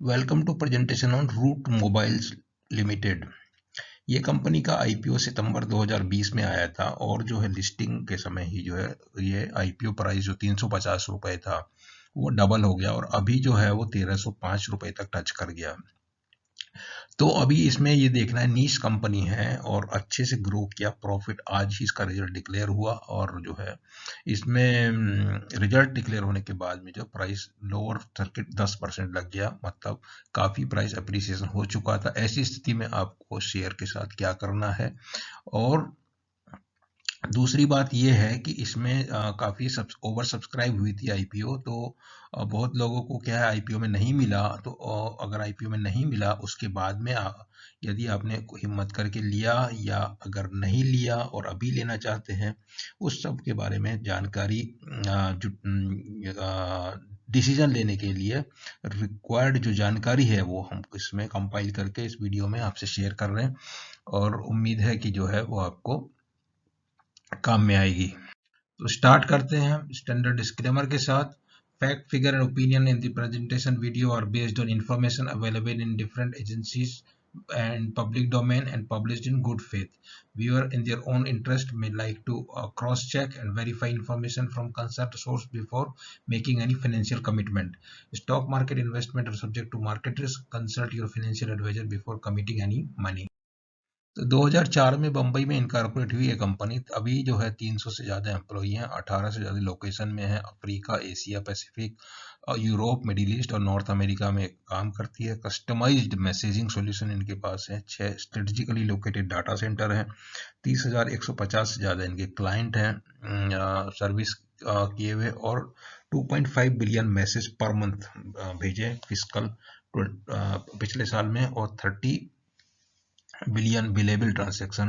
Welcome to presentation on Route Mobiles limited. ये company का IPO सितंबर 2020 में आया था और जो है लिस्टिंग के समय ही जो है ये आईपीओ प्राइस जो 350 रुपए था वो डबल हो गया और अभी जो है वो 1305 रुपए तक टच कर गया। तो अभी इसमें ये देखना है, नीश कंपनी है और अच्छे से ग्रो किया, प्रॉफिट आज ही इसका रिजल्ट डिक्लेयर हुआ और जो है इसमें रिजल्ट डिक्लेयर होने के बाद में जो प्राइस लोअर सर्किट 10% लग गया, मतलब काफ़ी प्राइस अप्रिसिएशन हो चुका था। ऐसी स्थिति में आपको शेयर के साथ क्या करना है, और दूसरी बात ये है कि इसमें काफ़ी ओवर सब्सक्राइब हुई थी आईपीओ, तो बहुत लोगों को क्या है आईपीओ में नहीं मिला। तो अगर आईपीओ में नहीं मिला उसके बाद में यदि आपने हिम्मत करके लिया या अगर नहीं लिया और अभी लेना चाहते हैं, उस सब के बारे में जानकारी डिसीजन लेने के लिए रिक्वायर्ड जो जानकारी है वो हम इसमें कंपाइल करके इस वीडियो में आपसे शेयर कर रहे हैं और उम्मीद है कि जो है वो आपको काम में आएगी। तो स्टार्ट करते हैं स्टैंडर्ड डिस्क्लेमर के साथ। Fact, figure and opinion in the presentation video are based on information available in different agencies and public domain and published in good faith. Viewer in their own interest may like to cross-check and verify information from concerned source before making any financial commitment. Stock market investment are subject to market risk. Consult your financial advisor before committing any money. तो 2004 में बम्बई में incorporate हुई ये company. अभी जो है 300 से ज़्यादा एम्प्लॉई हैं, 18 से ज़्यादा लोकेशन में है, अफ्रीका, एशिया पैसिफिक और यूरोप, मिडिल ईस्ट और नॉर्थ अमेरिका में काम करती है। कस्टमाइज्ड मैसेजिंग सॉल्यूशन इनके पास है। 6 स्ट्रेटेजिकली लोकेटेड डाटा सेंटर हैं। 30,150 से ज़्यादा इनके क्लाइंट हैं सर्विस किए हुए, और 2.5 बिलियन मैसेज पर मंथ भेजे फिस्कल पिछले साल में, और 30 बिलियन बिलेबल ट्रांजैक्शन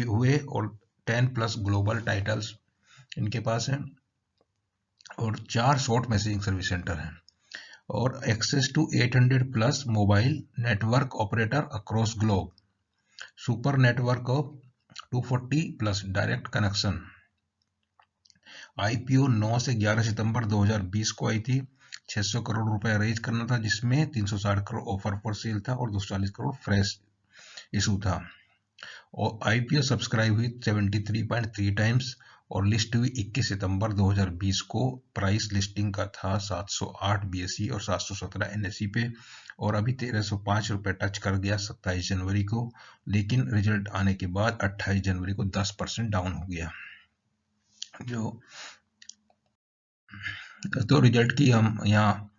हुए, और 10 प्लस ग्लोबल टाइटल्स इनके पास हैं, और 4 शॉर्ट मैसेजिंग सर्विस सेंटर हैं, और access to 800 plus mobile network operator across globe, super network of 240 plus direct connection. IPO 9 से 11 सितंबर 2020 को आई थी। 600 करोड़ रुपए रेज करना था, जिसमें 360 करोड़ ऑफर फॉर सेल था और 240 करोड़ फ्रेश इशू था। और आईपीओ सब्सक्राइब हुई 73.3 टाइम्स और लिस्ट हुई 21 सितंबर 2020 को। प्राइस लिस्टिंग का था 708 बीएसई और 717 एनएसई पे, और अभी 1305 रुपए टच कर गया 27 जनवरी को, लेकिन रिजल्ट आने के बाद 28 जनवरी को 10% डाउन हो गया। तो रिजल्ट की हम यहाँ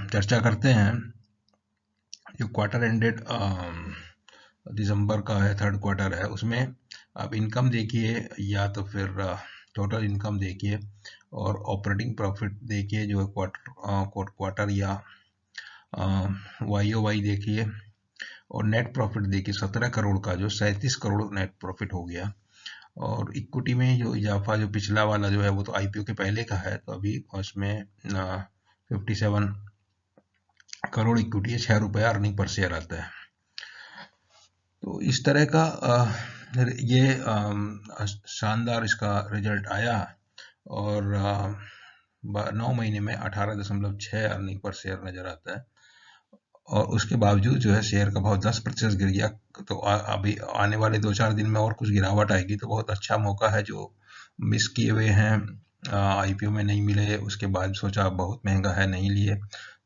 चर्चा करते हैं। जो क्वार्टर एंडेड दिसंबर का है, थर्ड क्वार्टर है, उसमें आप इनकम देखिए या तो फिर टोटल इनकम देखिए और ऑपरेटिंग प्रॉफिट देखिए, जो है क्वार्टर या वाई देखिए, और नेट प्रॉफिट देखिए 17 करोड़ का जो 37 करोड़ नेट प्रॉफिट हो गया। और इक्विटी में जो इजाफा जो पिछला वाला जो है वो तो आईपीओ के पहले का है, तो अभी उसमें 57 करोड़ इक्विटी है, 6 रुपया अर्निंग पर शेयर आता है। तो इस तरह का ये शानदार इसका रिजल्ट आया, और 9 महीने में 18.6 अर्निंग पर शेयर नजर आता है, और उसके बावजूद जो है शेयर का भाव 10% गिर गया। तो अभी आने वाले 2-4 दिन में और कुछ गिरावट आएगी, तो बहुत अच्छा मौका है। जो मिस किए हुए हैं, आईपीओ में नहीं मिले, उसके बाद सोचा बहुत महंगा है नहीं लिए,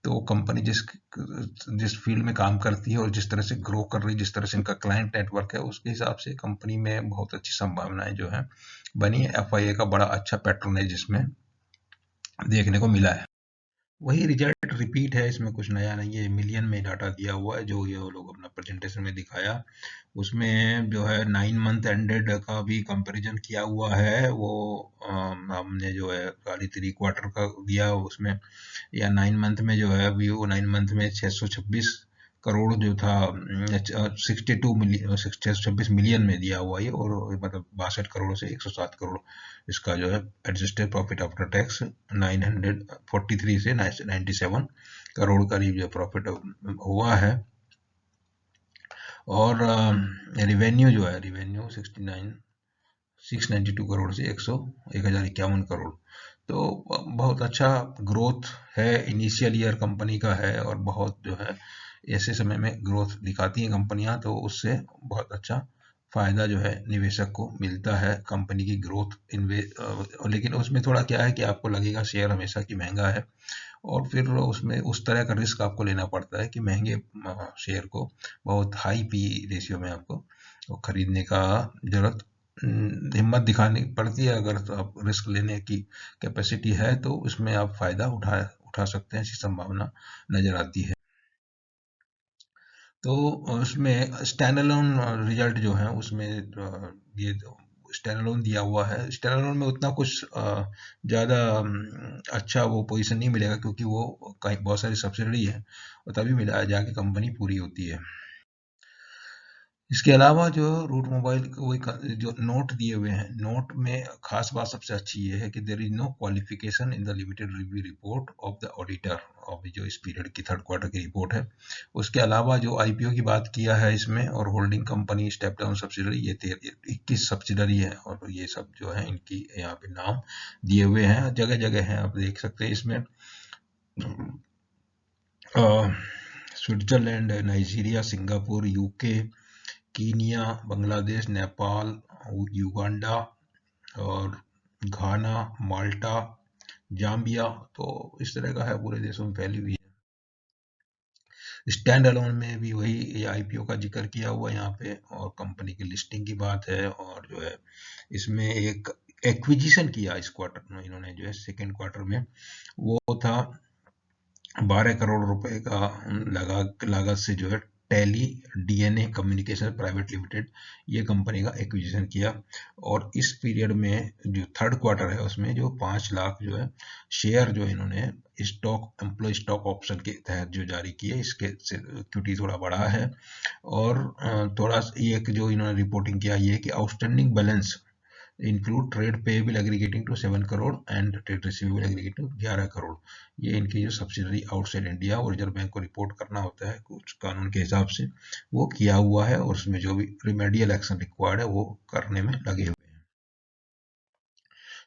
तो कंपनी जिस फील्ड में काम करती है और जिस तरह से ग्रो कर रही, जिस तरह से इनका क्लाइंट नेटवर्क है, उसके हिसाब से कंपनी में बहुत अच्छी संभावनाएं जो है बनी है। एफआईए का बड़ा अच्छा पैट्रोनेज इसमें देखने को मिला है। वही रिजल्ट रिपीट है, इसमें कुछ नया नहीं है। मिलियन में डाटा दिया हुआ है जो ये लोग अपना प्रेजेंटेशन में दिखाया। उसमें जो है 9 मंथ एंडेड का भी कंपैरिजन किया हुआ है, वो हमने जो है खाली 3 क्वार्टर का दिया उसमें, या 9 मंथ में जो है अभी वो 9 मंथ में 626 करोड़ जो था 626 मिलियन में दिया हुआ है, और मतलब 62 करोड़ से 107 करोड़ इसका जो है एडजस्टेड प्रॉफिट आफ्टर टैक्स 943 से 97 करोड़ करीब जो प्रॉफिट हुआ है। और रिवेन्यू जो है, रिवेन्यू 692 करोड़ से 1051 करोड़, तो बहुत अच्छा ग्रोथ है, इनिशियल ईयर कंपनी का है, और बहुत जो है ऐसे समय में ग्रोथ दिखाती हैं कंपनियां, तो उससे बहुत अच्छा फायदा जो है निवेशक को मिलता है कंपनी की ग्रोथ लेकिन उसमें थोड़ा क्या है कि आपको लगेगा शेयर हमेशा कि महंगा है, और फिर उसमें उस तरह का रिस्क आपको लेना पड़ता है कि महंगे शेयर को बहुत हाई पी रेशियो में आपको खरीदने का जरूरत हिम्मत दिखानी पड़ती है। अगर तो आप रिस्क लेने की कैपेसिटी है तो उसमें आप फायदा उठा उठा सकते हैं, ऐसी संभावना नजर आती है। तो उसमें स्टैंड अलोन रिजल्ट जो है उसमें ये स्टैंड अलोन दिया हुआ है। स्टैंड अलोन में उतना कुछ ज़्यादा अच्छा वो पोजीशन नहीं मिलेगा, क्योंकि वो कहीं बहुत सारी सब्सिडरी है और तभी मिला जाके कंपनी पूरी होती है। इसके अलावा जो रूट मोबाइल वही जो नोट दिए हुए हैं, नोट में खास बात सबसे अच्छी ये है कि there is no qualification in the limited review report of the auditor of जो इस पीरियड की थर्ड क्वार्टर की रिपोर्ट है। उसके अलावा जो आईपीओ की बात किया है इसमें, और holding company, step down subsidiary, ये 21 सब्सिडरी है, और ये सब जो है इनकी यहाँ पे नाम दिए हुए हैं, जगह जगह हैं, आप देख सकते हैं इसमें। Switzerland, Nigeria, Singapore, UK, Kenya, Bangladesh, Nepal, Uganda और घाना, माल्टा, जाम्बिया, तो इस तरह का है, पूरे देशों में फैली हुई है। स्टैंड अलोन में भी वही आईपीओ का जिक्र किया हुआ है यहाँ पे, और कंपनी की लिस्टिंग की बात है, और जो है इसमें एक एक्विजिशन किया इस क्वार्टर में इन्होंने, जो है सेकेंड क्वार्टर में, वो था 12 करोड़ रुपए का लागत से जो है tele DNA communication private limited, ये कंपनी का एक्विजिशन किया। और इस पीरियड में जो थर्ड क्वार्टर है उसमें जो 5 लाख जो है शेयर जो इन्होंने स्टॉक, एम्प्लॉय स्टॉक ऑप्शन के तहत जो जारी किए, इसके इक्विटी थोड़ा बढ़ा है। और थोड़ा एक जो इन्होंने रिपोर्टिंग किया ये कि outstanding balance include trade payable aggregating to 7 crore and trade receivable aggregating to 11 crore. ये इनकी जो सब्सिडरी आउटसाइड इंडिया और रिजर्व बैंक को रिपोर्ट करना होता है कुछ कानून के हिसाब से, वो किया हुआ है, और उसमें जो भी रिमेडियल एक्शन रिक्वायर्ड है वो करने में लगे हुए हैं।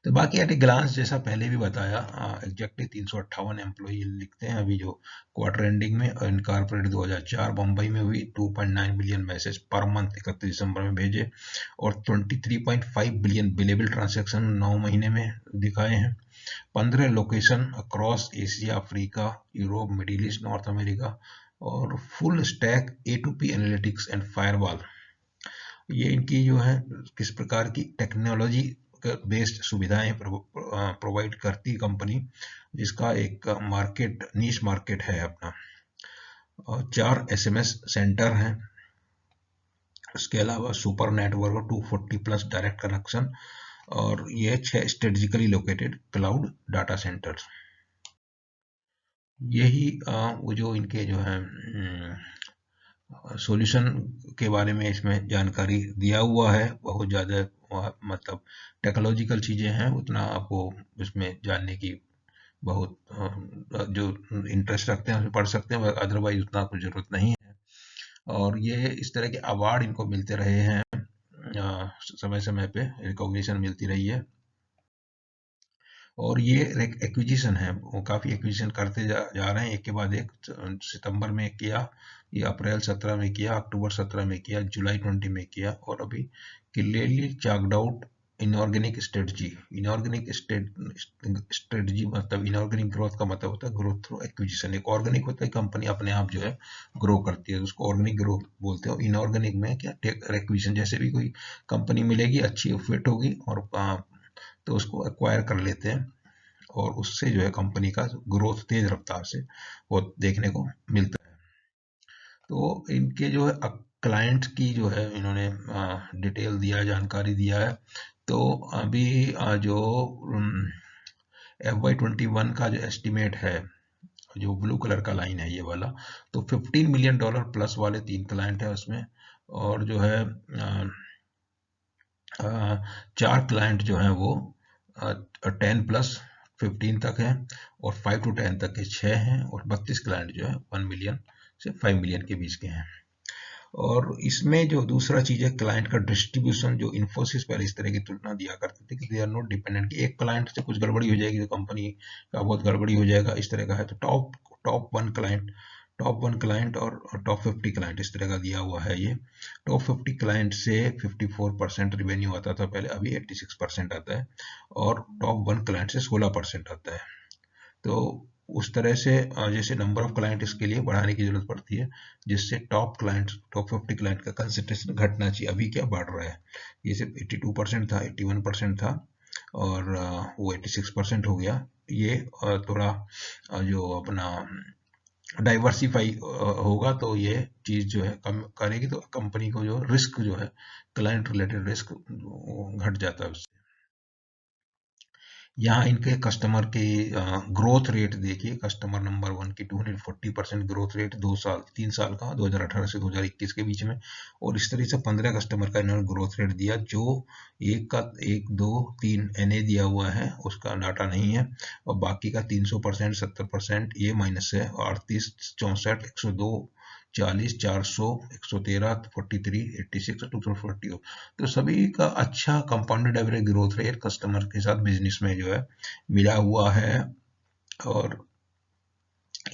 तो बाकी एट ए ग्लांस, जैसा पहले भी बताया, एग्जैक्टली 358 एम्प्लॉई लिखते हैं अभी जो क्वार्टर एंडिंग में। इनकॉर्पोरेट 2004 मुंबई में हुई, 2.9 बिलियन मैसेज पर मंथ 31 दिसंबर में भेजे, और 23.5 बिलियन बिलेबल ट्रांजैक्शन 9 महीने में दिखाए हैं। 15 location across Asia, Africa, Europe, middle east, north America, और full stack A2P analytics and firewall, ये इनकी जो है किस प्रकार की टेक्नोलॉजी बेस्ड सुविधाएं प्रोवाइड करती कंपनी, जिसका एक मार्केट, नीश मार्केट है अपना। और 4 SMS सेंटर हैं, उसके अलावा super network 240 plus direct connection, और ये 6 strategically located cloud data centres. यही वो जो इनके जो है सॉल्यूशन के बारे में इसमें जानकारी दिया हुआ है। बहुत ज़्यादा मतलब टेक्नोलॉजिकल चीज़ें हैं, उतना आपको इसमें जानने की बहुत जो इंटरेस्ट रखते हैं उसमें पढ़ सकते हैं, अदरवाइज उतना कुछ ज़रूरत नहीं है। और ये इस तरह के अवार्ड इनको मिलते रहे हैं, समय समय पे रिकॉग्निशन मिलती रही है। और ये एक्विजिशन है, वो काफ़ी एक्विजिशन करते जा रहे हैं, एक के बाद एक। सितंबर में किया, ये अप्रैल 17 में किया, अक्टूबर 17 में किया, जुलाई 20 में किया, और अभी clearly chart out inorganic strategy. Inorganic strategy मतलब इनऑर्गेनिक ग्रोथ का मतलब होता है ग्रोथ थ्रू एक्विजिशन। एक ऑर्गेनिक होता है कंपनी अपने आप जो है ग्रो करती है, उसको ऑर्गेनिक ग्रोथ बोलते हैं। इनऑर्गेनिक में क्या, एक्विजिशन, जैसे भी कोई कंपनी मिलेगी अच्छी फिट होगी और तो उसको एक्वायर कर लेते हैं, और उससे जो है कंपनी का ग्रोथ तेज रफ्तार से वो देखने को मिलता है। तो इनके जो है क्लाइंट की जो है इन्होंने डिटेल दिया, जानकारी दिया है। तो अभी जो FY21 का जो एस्टिमेट है, जो ब्लू कलर का लाइन है ये वाला, तो $15 मिलियन प्लस वाले 3 क्लाइंट है उसमें, और जो है 4 क्लाइंट जो है वो 10 प्लस 15 तक है, और 5 to 10 तक के 6 हैं, और 32 क्लाइंट जो है 1 मिलियन से 5 मिलियन के बीच के हैं। और इसमें जो दूसरा चीज है क्लाइंट का डिस्ट्रीब्यूशन, जो इन्फोसिस पहले इस तरह की तुलना दिया करते थे कि दे आर नॉट डिपेंडेंट, कि एक क्लाइंट से कुछ गड़बड़ी हो जाएगी तो कंपनी का बहुत गड़बड़ी हो जाएगा, इस तरह का है। तो टॉप 1 क्लाइंट और टॉप 50 क्लाइंट इस तरह का दिया हुआ है। ये टॉप 50 क्लाइंट से 54% रिवेन्यू आता था पहले, अभी 86% आता है, और टॉप 1 क्लाइंट से 16% आता है। तो उस तरह से जैसे नंबर ऑफ क्लाइंट इसके लिए बढ़ाने की जरूरत पड़ती है, जिससे टॉप 50 क्लाइंट का कंसंट्रेशन घटना चाहिए। अभी क्या बढ़ रहा है, ये सिर्फ 82% था, 81% था, और वो 86% हो गया। ये थोड़ा जो अपना डाइवर्सिफाई होगा तो ये चीज जो है कम करेगी, तो कंपनी को जो रिस्क जो है, क्लाइंट रिलेटेड रिस्क घट जाता है उससे। यहाँ इनके कस्टमर के ग्रोथ रेट देखिए, कस्टमर नंबर 1 की 240% ग्रोथ रेट 3 साल का, 2018 से 2021 के बीच में। और इस तरह से 15 कस्टमर का इन्होंने ग्रोथ रेट दिया, जो एक 2 3 एनए दिया हुआ है, उसका डाटा नहीं है, और बाकी का 300%, 70% ये माइनस है, 38, 64, 102, 40, 400, 113, 43, 86, 240। तो सभी का अच्छा compounded average growth rate customer के साथ बिजनेस में जो है मिला हुआ है। और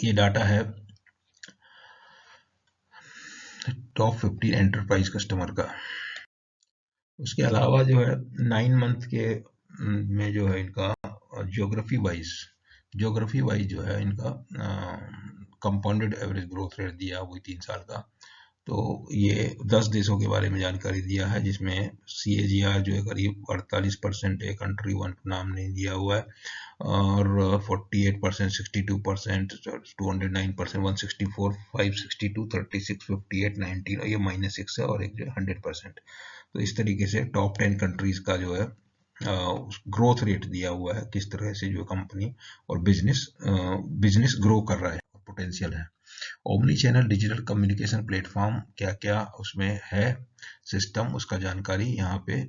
ये डाटा है टॉप 50 एंटरप्राइज कस्टमर का। उसके अलावा जो है 9 मंथ के में जो है इनका ज्योग्राफी वाइज जो है इनका कंपाउंडेड एवरेज ग्रोथ रेट दिया, वही 3 साल का। तो ये 10 देशों के बारे में जानकारी दिया है, जिसमें CAGR जो है करीब 48% है, कंट्री 1 नाम नहीं दिया हुआ है, और 48%, 62%, 209%, 164, 562, 36, 58, 19, और ये -6 है, और एक जो 100%। तो इस तरीके से टॉप 10 कंट्रीज का जो है ग्रोथ रेट दिया हुआ है, किस तरह से जो कंपनी और बिजनेस ग्रो कर रहा है, पोटेंशियल है। Omni channel digital communication platform क्या क्या उसमें है सिस्टम, उसका जानकारी यहाँ पे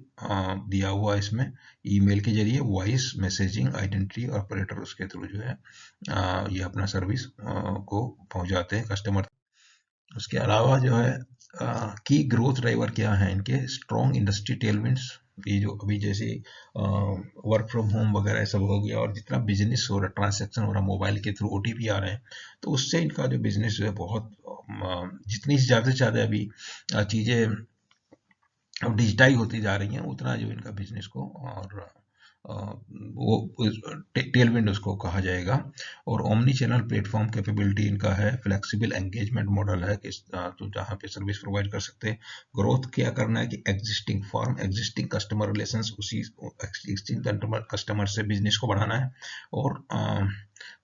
दिया हुआ है। इसमें ईमेल के जरिए वॉइस मैसेजिंग, आइडेंटिटी ऑपरेटर उसके थ्रू जो है ये अपना सर्विस को पहुंचाते हैं कस्टमर। उसके अलावा जो है की ग्रोथ ड्राइवर क्या है इनके, स्ट्रॉन्ग इंडस्ट्री टेलविंड्स, ये जो अभी जैसे वर्क फ्रॉम होम वगैरह सब हो गया, और जितना बिजनेस हो रहा, ट्रांसैक्शन हो रहा, मोबाइल के थ्रू OTP आ रहे हैं, तो उससे इनका जो बिजनेस जो है बहुत जितनी ज़्यादा से ज़्यादा अभी चीज़ें अब डिजिटाइज होती जा रही हैं, उतना जो इनका बिजनेस को और वो टेलविंड उसको कहा जाएगा। और ओमनी चैनल प्लेटफॉर्म कैपेबिलिटी इनका है, फ्लेक्सिबल एंगेजमेंट मॉडल है कि तो जहाँ पे सर्विस प्रोवाइड कर सकते हैं। ग्रोथ क्या करना है कि एग्जिस्टिंग कस्टमर रिलेशंस, उसी एग्जिस्टिंग कस्टमर से बिजनेस को बढ़ाना है, और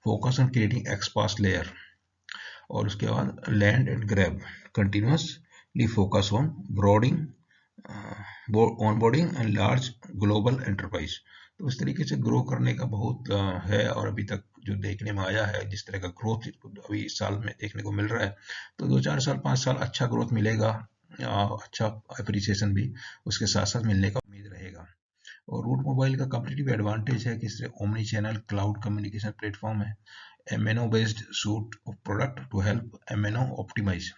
फोकस ऑन क्रिएटिंग एक्सपास लेयर, और उसके बाद land and grab, continuously focus on broadening onboarding and large global enterprise. तो इस तरीके से ग्रो करने का बहुत है, और अभी तक जो देखने में आया है, जिस तरह का ग्रोथ अभी इस साल में देखने को मिल रहा है, तो 2-4 साल 5 साल अच्छा ग्रोथ मिलेगा, अच्छा अप्रिसिएशन भी उसके साथ साथ मिलने का उम्मीद रहेगा। और रूट मोबाइल का कम्पिटिटिव एडवांटेज है कि इससे omni channel cloud communication platform है, MNO based suite of product to help MNO optimize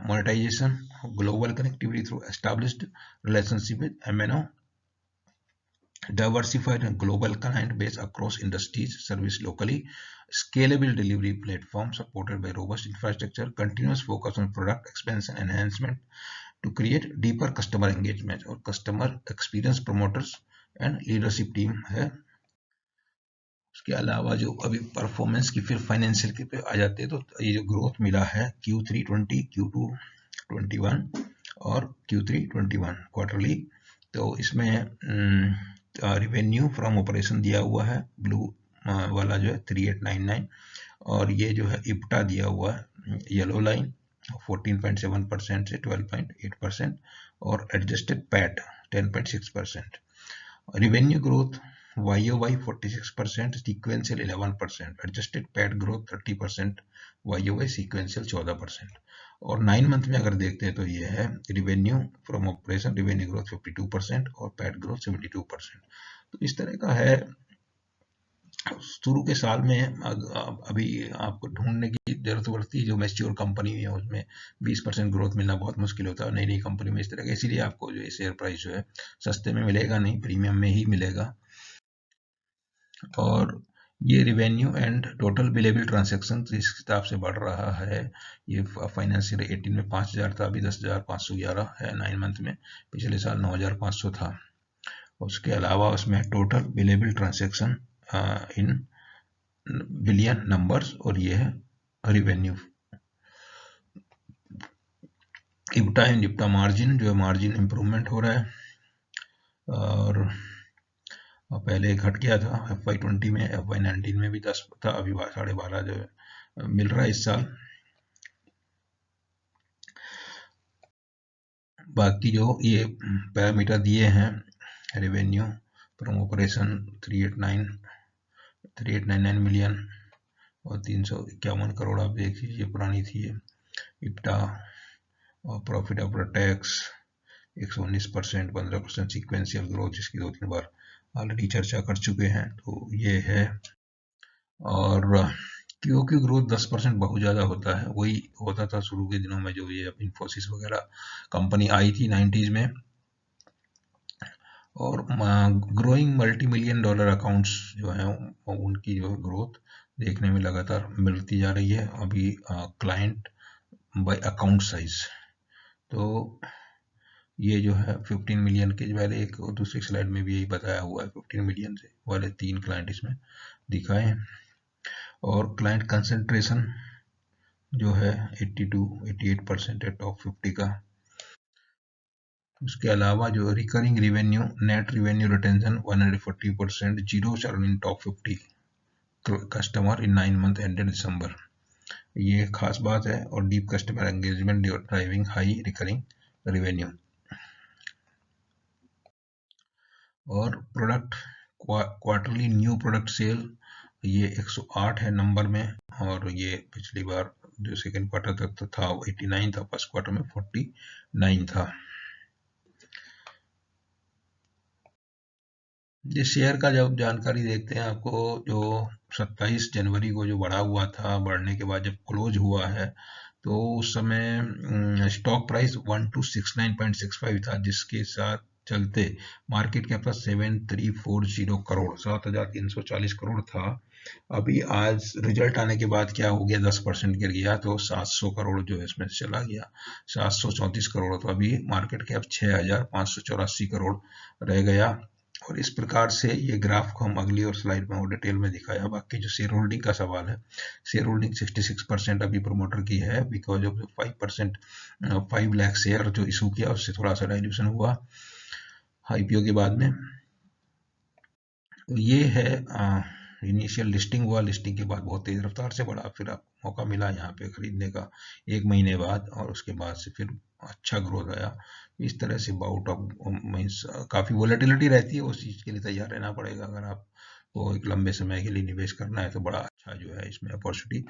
monetization, global connectivity through established relationship with MNO, diversified and global client base across industries, service locally, scalable delivery platform supported by robust infrastructure, continuous focus on product expansion enhancement to create deeper customer engagement, और customer experience promoters and leadership team है। उसके अलावा जो अभी performance की फिर financial के पे आ जाते हैं, तो ये जो ग्रोथ मिला है Q3 20, Q2 21 और Q3 21 क्वार्टरली, तो इसमें रिवेन्यू फ्रॉम ऑपरेशन दिया हुआ है, ब्लू वाला जो है 3899, और ये जो है इब्टा दिया हुआ है येलो लाइन 14.7% से 12.8%, और adjusted PAT 10.6%। Revenue growth YOY 46%, sequential 11%, adjusted PAT growth 30%, YOY sequential 14%। और 9 मंथ में अगर देखते हैं तो ये है revenue from operation, revenue growth 52% और पैट ग्रोथ 72%। तो इस तरह का है शुरू के साल में अभी आपको ढूंढने की जरूरत पड़ती है। जो मैच्योर कंपनी है उसमें 20% ग्रोथ मिलना बहुत मुश्किल होता है, नई नई कंपनी में इस तरह का। इसीलिए आपको जो शेयर प्राइस जो है सस्ते में मिलेगा नहीं, प्रीमियम में ही मिलेगा। और ये revenue and total billable transaction इस हिसाब से बढ़ रहा है। ये फाइनेंशियल 18 में 5000 था, अभी 10,511 है 9 मंथ में। पिछले साल 9500 था। उसके अलावा उसमें total billable transaction in billion numbers, और ये है रिवेन्यू। इब्टा एंड इब्टा मार्जिन जो है, मार्जिन इंप्रूवमेंट हो रहा है, और पहले घट गया था FY20 में, FY19 में भी 10 था, अभी 12.5 जो है मिल रहा है इस साल। बाकी जो ये पैरामीटर दिए हैं, रेवेन्यू फ्रॉम ऑपरेशन 3899 मिलियन और 351 करोड़, आप देख लीजिए पुरानी थी ये। इब्टा और profit after tax 119%, 15% sequential growth, जिसकी 2-3 बार ऑलरेडी चर्चा कर चुके हैं, तो ये है। और क्योंकि ग्रोथ 10% बहुत ज़्यादा होता है, वही होता था शुरू के दिनों में, जो ये इन्फोसिस वगैरह कंपनी आई थी 90s में। और ग्रोइंग मल्टी $1 मिलियन अकाउंट्स जो हैं, उनकी जो ग्रोथ देखने में लगातार मिलती जा रही है। अभी क्लाइंट बाय अकाउंट साइज, तो ये जो है 15 मिलियन के, पहले एक और दूसरी स्लाइड में भी यही बताया हुआ है, 15 मिलियन से वाले 3 क्लाइंट इसमें दिखाए हैं। और क्लाइंट कंसेंट्रेशन जो है 82-88% है टॉप 50 का। उसके अलावा जो recurring revenue, net revenue retention 140%, zero churn in top 50 customer in 9 month ended December, ये खास बात है। और deep customer engagement driving high recurring revenue. और product quarterly new product sale, ये 108 है नंबर में, और ये पिछली बार जो सेकेंड क्वार्टर तक तो था 89 था, फर्स्ट क्वार्टर में 49 था। ये शेयर का जब जानकारी देखते हैं, आपको जो 27 जनवरी को जो बढ़ा हुआ था, बढ़ने के बाद जब क्लोज हुआ है, तो उस समय स्टॉक प्राइस 1269.65 था, जिसके साथ चलते मार्केट कैप था 7340 करोड़, 7340 करोड़ था। अभी आज रिजल्ट आने के बाद क्या हो गया, 10% गिर गया, तो 700 करोड़ जो है इसमें चला गया, 734 करोड़। तो अभी मार्केट कैप 6584 करोड़ रह गया। और इस प्रकार से ये ग्राफ को हम अगली और स्लाइड में और डिटेल में दिखाया। बाकी जो शेयर होल्डिंग का सवाल है, शेयर होल्डिंग 66% अभी प्रमोटर की है, बिकॉज ऑफ 5% 5 लाख शेयर जो इशू किया, उससे थोड़ा सा डाइल्यूशन हुआ IPO के बाद में। ये है इनिशियल लिस्टिंग हुआ, लिस्टिंग के बाद बहुत तेज रफ्तार से बढ़ा, फिर आपको मौका मिला यहाँ पे खरीदने का 1 महीने बाद, और उसके बाद से फिर अच्छा ग्रोथ आया। इस तरह से बाउट ऑफ मीन्स काफ़ी वोलेटिलिटी रहती है, उस चीज़ के लिए तैयार रहना पड़ेगा। अगर आपको एक लंबे समय के लिए निवेश करना है, तो बड़ा अच्छा जो है इसमें अपॉर्चुनिटी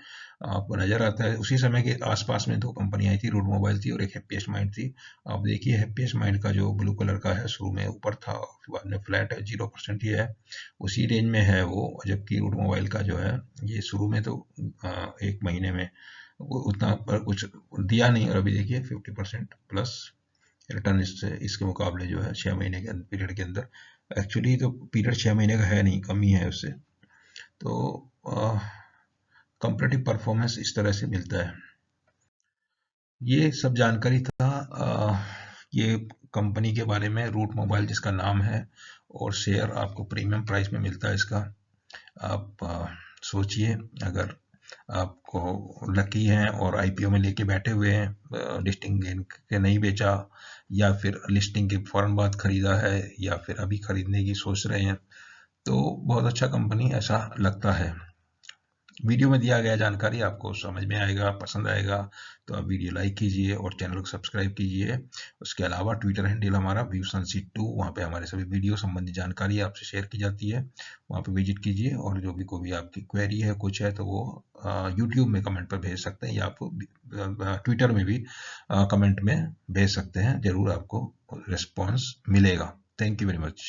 आपको नज़र आता है। उसी समय के आसपास में 2 कंपनी आई थी, रूट मोबाइल थी और एक हैप्पीएस्ट माइंड थी। आप देखिए हैप्पीएस्ट माइंड का जो ब्लू कलर का है, शुरू में ऊपर था, फिर बाद में फ्लैट है, 0% ही है, उसी रेंज में है वो। जबकि रूट मोबाइल का जो है, ये शुरू में तो 1 महीने में उतना पर कुछ दिया नहीं, और अभी देखिए 50% प्लस रिटर्न इसके मुकाबले जो है 6 महीने के पीरियड के अंदर। एक्चुअली तो पीरियड 6 महीने का है नहीं, कम ही है उससे। तो कंपैरेटिव परफॉर्मेंस इस तरह से मिलता है। ये सब जानकारी था ये कंपनी के बारे में, रूट मोबाइल जिसका नाम है, और शेयर आपको प्रीमियम प्राइस में मिलता है इसका। आप सोचिए, अगर आपको लकी हैं और IPO में लेके बैठे हुए हैं, लिस्टिंग के नहीं बेचा, या फिर लिस्टिंग के फौरन बाद खरीदा है, या फिर अभी खरीदने की सोच रहे हैं, तो बहुत अच्छा कंपनी ऐसा लगता है। वीडियो में दिया गया जानकारी आपको समझ में आएगा, पसंद आएगा, तो आप वीडियो लाइक कीजिए और चैनल को सब्सक्राइब कीजिए। उसके अलावा ट्विटर हैंडल हमारा viewsunseed2, वहाँ पे हमारे सभी वीडियो संबंधी जानकारी आपसे शेयर की जाती है, वहाँ पे विजिट कीजिए। और जो भी कोई भी आपकी क्वेरी है कुछ है, तो वो यूट्यूब में कमेंट पर भेज सकते हैं, या आपको ट्विटर में भी कमेंट में भेज सकते हैं, जरूर आपको रिस्पॉन्स मिलेगा। Thank you very much.